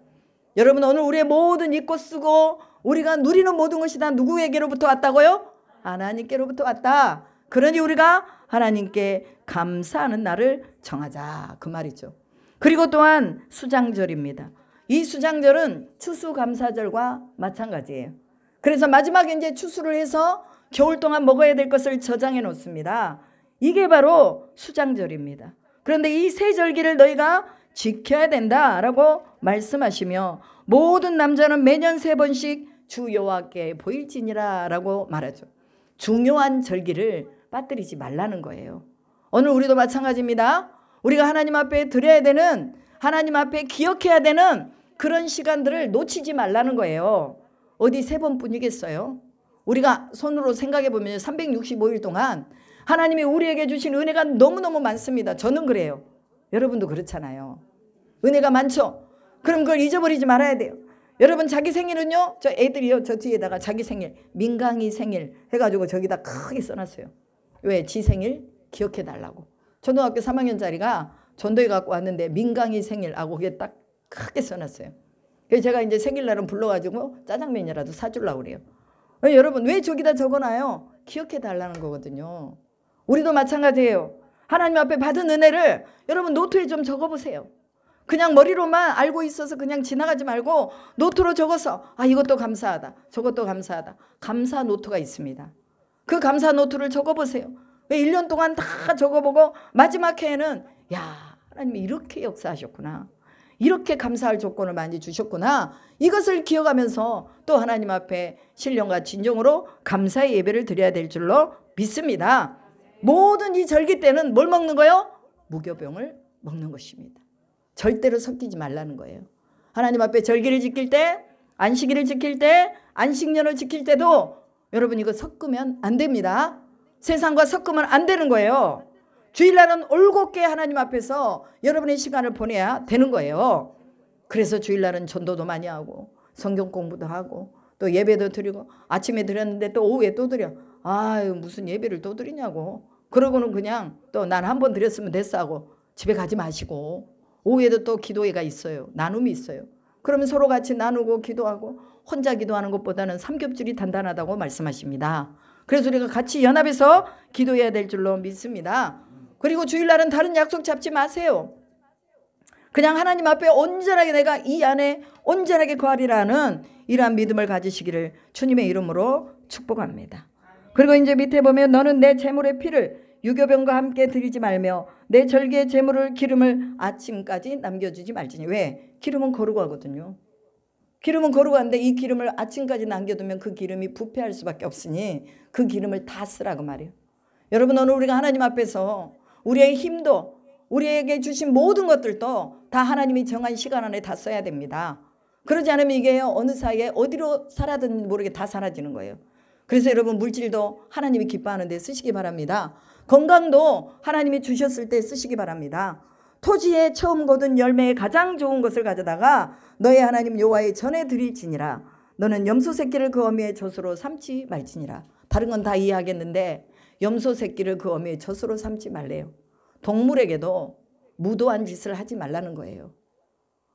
여러분 오늘 우리의 모든 잊고 쓰고 우리가 누리는 모든 것이 다 누구에게로부터 왔다고요? 하나님께로부터 왔다. 그러니 우리가 하나님께 감사하는 날을 정하자 그 말이죠. 그리고 또한 수장절입니다. 이 수장절은 추수감사절과 마찬가지예요. 그래서 마지막에 이제 추수를 해서 겨울 동안 먹어야 될 것을 저장해 놓습니다. 이게 바로 수장절입니다. 그런데 이 세 절기를 너희가 지켜야 된다라고 말씀하시며 모든 남자는 매년 3번씩 주 여호와께 보일지니라 라고 말하죠. 중요한 절기를 빠뜨리지 말라는 거예요. 오늘 우리도 마찬가지입니다. 우리가 하나님 앞에 드려야 되는, 하나님 앞에 기억해야 되는 그런 시간들을 놓치지 말라는 거예요. 어디 3번뿐이겠어요? 우리가 손으로 생각해 보면 365일 동안 하나님이 우리에게 주신 은혜가 너무너무 많습니다. 저는 그래요. 여러분도 그렇잖아요. 은혜가 많죠? 그럼 그걸 잊어버리지 말아야 돼요. 여러분 자기 생일은요, 저 애들이요, 저 뒤에다가 자기 생일, 민강이 생일 해가지고 저기다 크게 써놨어요. 왜? 지 생일 기억해 달라고. 초등학교 3학년짜리가 전도에 갖고 왔는데 민강이 생일하고 그게 딱 크게 써놨어요. 그래서 제가 이제 생일날은 불러가지고 짜장면이라도 사주려고 그래요. 여러분 왜 저기다 적어놔요? 기억해 달라는 거거든요. 우리도 마찬가지예요. 하나님 앞에 받은 은혜를 여러분 노트에 좀 적어보세요. 그냥 머리로만 알고 있어서 그냥 지나가지 말고 노트로 적어서 이것도 감사하다, 저것도 감사하다. 감사 노트가 있습니다. 그 감사 노트를 적어보세요. 1년 동안 다 적어보고 마지막 해에는 야, 하나님이 이렇게 역사하셨구나, 이렇게 감사할 조건을 많이 주셨구나, 이것을 기억하면서 또 하나님 앞에 신령과 진정으로 감사의 예배를 드려야 될 줄로 믿습니다. 모든 이 절기 때는 뭘 먹는 거예요? 무교병을 먹는 것입니다. 절대로 섞이지 말라는 거예요. 하나님 앞에 절기를 지킬 때, 안식일을 지킬 때, 안식년을 지킬 때도 여러분 이거 섞으면 안 됩니다. 세상과 섞으면 안 되는 거예요. 주일날은 올곧게 하나님 앞에서 여러분의 시간을 보내야 되는 거예요. 그래서 주일날은 전도도 많이 하고 성경 공부도 하고 또 예배도 드리고, 아침에 드렸는데 또 오후에 또 드려. 무슨 예배를 또 드리냐고. 그러고는 그냥 또 난 한 번 드렸으면 됐어 하고 집에 가지 마시고, 오후에도 또 기도회가 있어요. 나눔이 있어요. 그러면 서로 같이 나누고 기도하고, 혼자 기도하는 것보다는 삼겹줄이 단단하다고 말씀하십니다. 그래서 우리가 같이 연합해서 기도해야 될 줄로 믿습니다. 그리고 주일날은 다른 약속 잡지 마세요. 그냥 하나님 앞에 온전하게 내가 이 안에 온전하게 거하리라는 이러한 믿음을 가지시기를 주님의 이름으로 축복합니다. 그리고 이제 밑에 보면 너는 내 제물의 피를 유교병과 함께 드리지 말며 내 절기의 제물을 기름을 아침까지 남겨주지 말지니. 왜? 기름은 거룩하거든요. 기름은 거룩한데 이 기름을 아침까지 남겨두면 그 기름이 부패할 수밖에 없으니 그 기름을 다 쓰라고 말이에요. 여러분 오늘 우리가 하나님 앞에서 우리의 힘도, 우리에게 주신 모든 것들도 다 하나님이 정한 시간 안에 다 써야 됩니다. 그러지 않으면 이게 어느 사이에 어디로 사라졌는지 모르게 다 사라지는 거예요. 그래서 여러분 물질도 하나님이 기뻐하는 데 쓰시기 바랍니다. 건강도 하나님이 주셨을 때 쓰시기 바랍니다. 토지에 처음 거둔 열매의 가장 좋은 것을 가져다가 너의 하나님 여호와의 전에 드릴지니라. 너는 염소 새끼를 그 어미의 젖으로 삼지 말지니라. 다른 건 다 이해하겠는데 염소 새끼를 그 어미의 젖으로 삼지 말래요. 동물에게도 무도한 짓을 하지 말라는 거예요.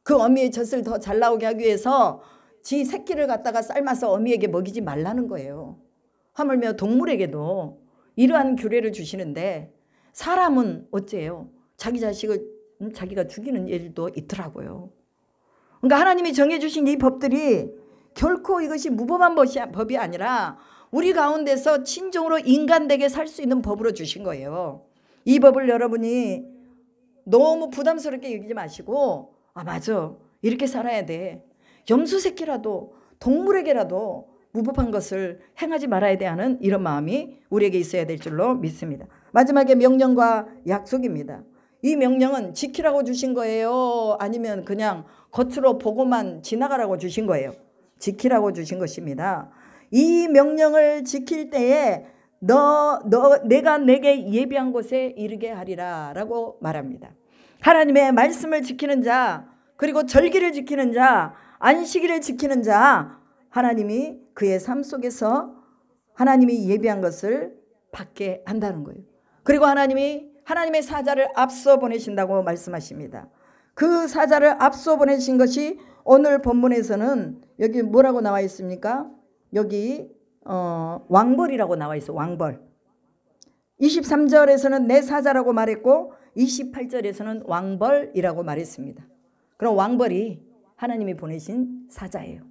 그 어미의 젖을 더 잘 나오게 하기 위해서 지 새끼를 갖다가 삶아서 어미에게 먹이지 말라는 거예요. 하물며 동물에게도 이러한 규례를 주시는데 사람은 어째요? 자기 자식을 자기가 죽이는 일도 있더라고요. 그러니까 하나님이 정해주신 이 법들이 결코 이것이 무법한 법이 아니라 우리 가운데서 진정으로 인간되게 살 수 있는 법으로 주신 거예요. 이 법을 여러분이 너무 부담스럽게 여기지 마시고 맞아, 이렇게 살아야 돼. 염소 새끼라도 동물에게라도 무법한 것을 행하지 말아야 돼 하는 이런 마음이 우리에게 있어야 될 줄로 믿습니다. 마지막에 명령과 약속입니다. 이 명령은 지키라고 주신 거예요? 아니면 그냥 겉으로 보고만 지나가라고 주신 거예요? 지키라고 주신 것입니다. 이 명령을 지킬 때에 내가 내게 예비한 곳에 이르게 하리라 라고 말합니다. 하나님의 말씀을 지키는 자, 그리고 절기를 지키는 자, 안식일을 지키는 자, 하나님이 그의 삶 속에서 하나님이 예비한 것을 받게 한다는 거예요. 그리고 하나님이 하나님의 사자를 앞서 보내신다고 말씀하십니다. 그 사자를 앞서 보내신 것이 오늘 본문에서는 여기 뭐라고 나와 있습니까? 여기 왕벌이라고 나와 있어. 왕벌. 23절에서는 내 사자라고 말했고 28절에서는 왕벌이라고 말했습니다. 그럼 왕벌이 하나님이 보내신 사자예요.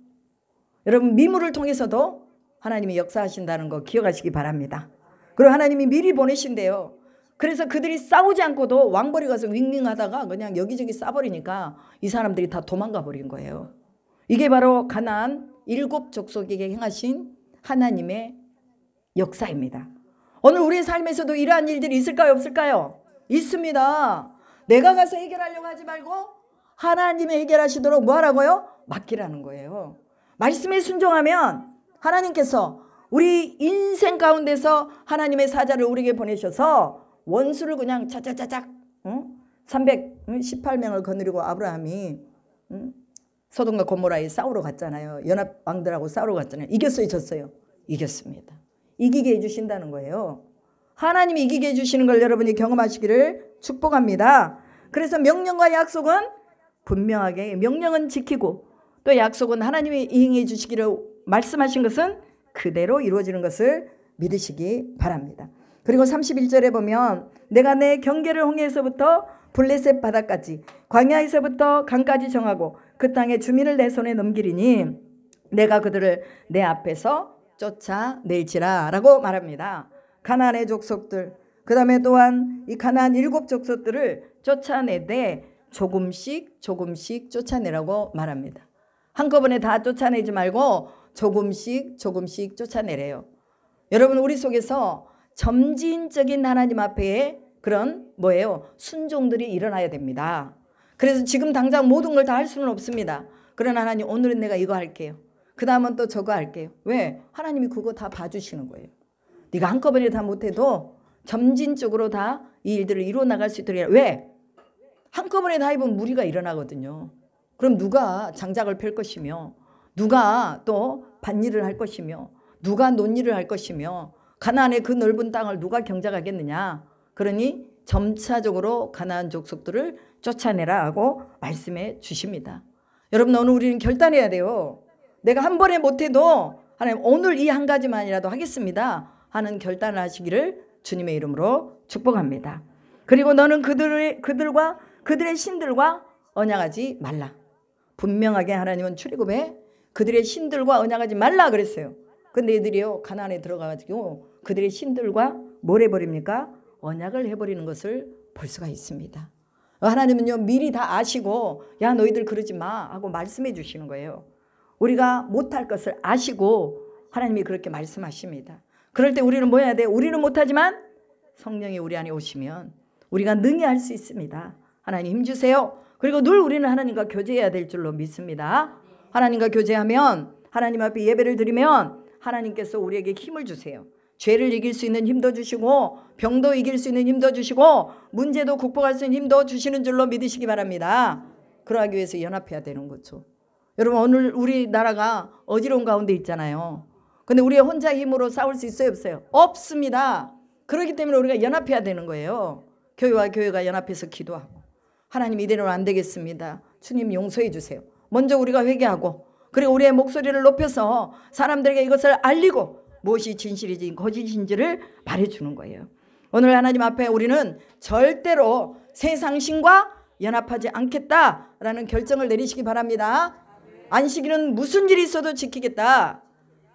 여러분 미물을 통해서도 하나님이 역사하신다는 거 기억하시기 바랍니다. 그리고 하나님이 미리 보내신대요. 그래서 그들이 싸우지 않고도 왕벌이 가서 윙윙하다가 그냥 여기저기 싸버리니까 이 사람들이 다 도망가 버린 거예요. 이게 바로 가나안 7 족속에게 행하신 하나님의 역사입니다. 오늘 우리의 삶에서도 이러한 일들이 있을까요? 없을까요? 있습니다. 내가 가서 해결하려고 하지 말고 하나님이 해결하시도록 뭐 하라고요? 맡기라는 거예요. 말씀에 순종하면 하나님께서 우리 인생 가운데서 하나님의 사자를 우리에게 보내셔서 원수를 그냥 차차차짝 318명을 거느리고 아브라함이 소돔과 고모라에 싸우러 갔잖아요. 연합 왕들하고 싸우러 갔잖아요. 이겼어요, 졌어요? 이겼습니다. 이기게 해주신다는 거예요. 하나님이 이기게 해주시는 걸 여러분이 경험하시기를 축복합니다. 그래서 명령과 약속은 분명하게 명령은 지키고 또 약속은 하나님이 이행해 주시기를 말씀하신 것은 그대로 이루어지는 것을 믿으시기 바랍니다. 그리고 31절에 보면 내가 내 경계를 홍해에서부터 블레셋 바다까지 광야에서부터 강까지 정하고 그 땅의 주민을 내 손에 넘기리니 내가 그들을 내 앞에서 쫓아낼지라 라고 말합니다. 가나안의 족속들, 그 다음에 또한 이 가나안 7 족속들을 쫓아내되 조금씩 쫓아내라고 말합니다. 한꺼번에 다 쫓아내지 말고 조금씩 쫓아내래요. 여러분 우리 속에서 점진적인 하나님 앞에 그런 뭐예요? 순종들이 일어나야 됩니다. 그래서 지금 당장 모든 걸 다 할 수는 없습니다. 그러나 하나님 오늘은 내가 이거 할게요. 그 다음은 또 저거 할게요. 왜? 하나님이 그거 다 봐주시는 거예요. 네가 한꺼번에 다 못해도 점진적으로 다 이 일들을 이루어 나갈 수 있도록. 왜? 한꺼번에 다 해보면 무리가 일어나거든요. 그럼 누가 장작을 펼 것이며 누가 또 밭일을 할 것이며 누가 논일을 할 것이며 가나안의 그 넓은 땅을 누가 경작하겠느냐. 그러니 점차적으로 가나안 족속들을 쫓아내라 하고 말씀해 주십니다. 여러분 오늘 우리는 결단해야 돼요. 내가 한 번에 못해도 하나님 오늘 이 한 가지만이라도 하겠습니다 하는 결단을 하시기를 주님의 이름으로 축복합니다. 그리고 너는 그들과 그들의 신들과 언약하지 말라. 분명하게 하나님은 출애굽에 그들의 신들과 언약하지 말라 그랬어요. 근데 애들이요 가나안에 들어가가지고 그들의 신들과 뭘 해버립니까? 언약을 해버리는 것을 볼 수가 있습니다. 하나님은요 미리 다 아시고 야 너희들 그러지 마 하고 말씀해 주시는 거예요. 우리가 못할 것을 아시고 하나님이 그렇게 말씀하십니다. 그럴 때 우리는 뭐 해야 돼? 우리는 못하지만 성령이 우리 안에 오시면 우리가 능히 할 수 있습니다. 하나님 힘주세요. 그리고 늘 우리는 하나님과 교제해야 될 줄로 믿습니다. 하나님과 교제하면 하나님 앞에 예배를 드리면 하나님께서 우리에게 힘을 주세요. 죄를 이길 수 있는 힘도 주시고 병도 이길 수 있는 힘도 주시고 문제도 극복할 수 있는 힘도 주시는 줄로 믿으시기 바랍니다. 그러기 위해서 연합해야 되는 거죠. 여러분, 오늘 우리나라가 어지러운 가운데 있잖아요. 근데 우리 혼자 힘으로 싸울 수 있어요, 없어요? 없습니다. 그렇기 때문에 우리가 연합해야 되는 거예요. 교회와 교회가 연합해서 기도하고, 하나님 이대로는 안 되겠습니다. 주님 용서해 주세요. 먼저 우리가 회개하고, 그리고 우리의 목소리를 높여서 사람들에게 이것을 알리고 무엇이 진실이지 거짓인지를 말해주는 거예요. 오늘 하나님 앞에 우리는 절대로 세상 신과 연합하지 않겠다라는 결정을 내리시기 바랍니다. 안식일은 무슨 일이 있어도 지키겠다.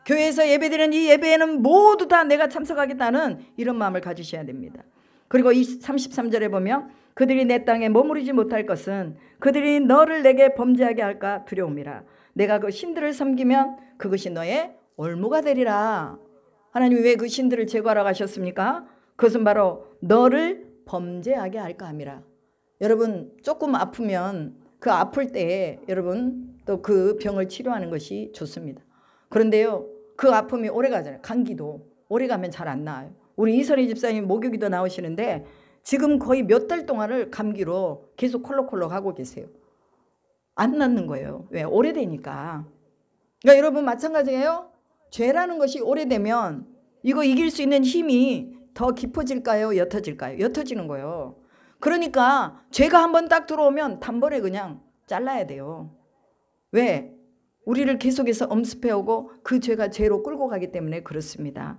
교회에서 예배드리는 이 예배에는 모두 다 내가 참석하겠다는 이런 마음을 가지셔야 됩니다. 그리고 이 33절에 보면 그들이 내 땅에 머무르지 못할 것은 그들이 너를 내게 범죄하게 할까 두려움이라. 내가 그 신들을 섬기면 그것이 너의 올무가 되리라. 하나님이 왜 그 신들을 제거하라고 하셨습니까? 그것은 바로 너를 범죄하게 할까 함이라. 여러분, 조금 아프면 그 아플 때 여러분 또 그 병을 치료하는 것이 좋습니다. 그런데요, 그 아픔이 오래 가잖아요. 감기도 오래 가면 잘 안 나아요. 우리 이선희 집사님 목요기도 나오시는데 지금 거의 몇 달 동안을 감기로 계속 콜록콜록 하고 계세요. 안 낫는 거예요. 왜? 오래되니까. 그러니까 여러분 마찬가지예요. 죄라는 것이 오래되면 이거 이길 수 있는 힘이 더 깊어질까요? 옅어질까요? 옅어지는 거예요. 그러니까 죄가 한번 딱 들어오면 단번에 그냥 잘라야 돼요. 왜? 우리를 계속해서 엄습해오고 그 죄가 죄로 끌고 가기 때문에 그렇습니다.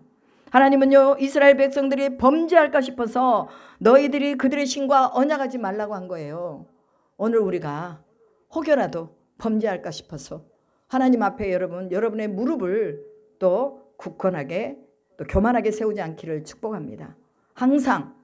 하나님은요, 이스라엘 백성들이 범죄할까 싶어서 너희들이 그들의 신과 언약하지 말라고 한 거예요. 오늘 우리가 혹여라도 범죄할까 싶어서 하나님 앞에 여러분의 무릎을 또 굳건하게 또 교만하게 세우지 않기를 축복합니다. 항상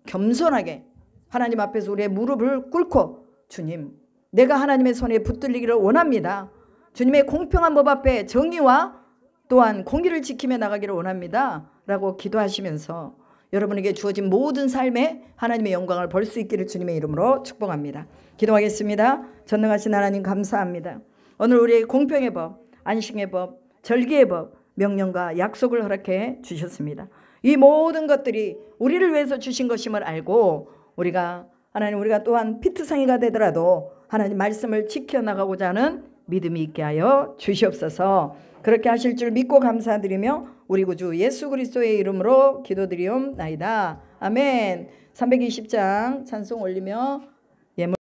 겸손하게 하나님 앞에서 우리의 무릎을 꿇고 주님, 내가 하나님의 손에 붙들리기를 원합니다. 주님의 공평한 법 앞에 정의와 또한 공의를 지키며 나가기를 원합니다. 라고 기도하시면서 여러분에게 주어진 모든 삶에 하나님의 영광을 볼 수 있기를 주님의 이름으로 축복합니다. 기도하겠습니다. 전능하신 하나님 감사합니다. 오늘 우리의 공평의 법, 안식의 법, 절기의 법, 명령과 약속을 허락해 주셨습니다. 이 모든 것들이 우리를 위해서 주신 것임을 알고 우리가 또한 피투성이가 되더라도 하나님 말씀을 지켜나가고자 하는 믿음이 있게 하여 주시옵소서. 그렇게 하실 줄 믿고 감사드리며 우리 구주 예수 그리스도의 이름으로 기도드리옵나이다. 아멘. 320장 찬송 올리며